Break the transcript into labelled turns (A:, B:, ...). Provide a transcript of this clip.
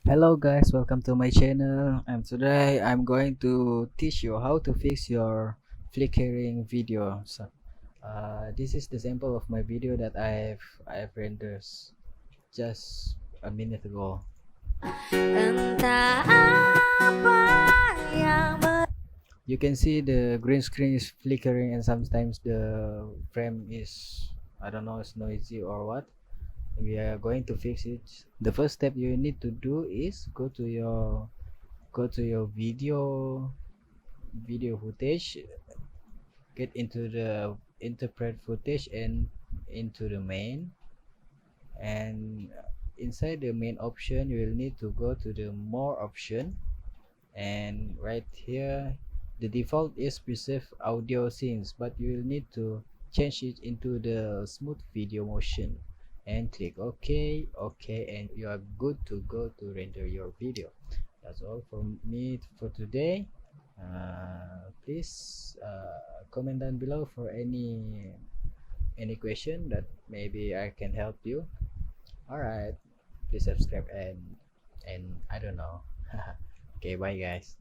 A: Hello guys, welcome to my channel, and today I'm going to teach you how to fix your flickering video. This is the sample of my video that I've rendered just a minute ago.
B: Entah apa yang
A: You can see the green screen is flickering and sometimes the frame is, I don't know, it's noisy or what. We are going to fix it. The first step you need to do is go to your video footage, get into the interpret footage and into the main, and inside the main option you will need to go to the more option, and right here the default is preserve audio scenes, but you will need to change it into the smooth video motion and click OK, and you are good to go to render your video. That's all from me for today. Please comment down below for any question that maybe I can help you. All right, please subscribe and I don't know. Okay, bye guys.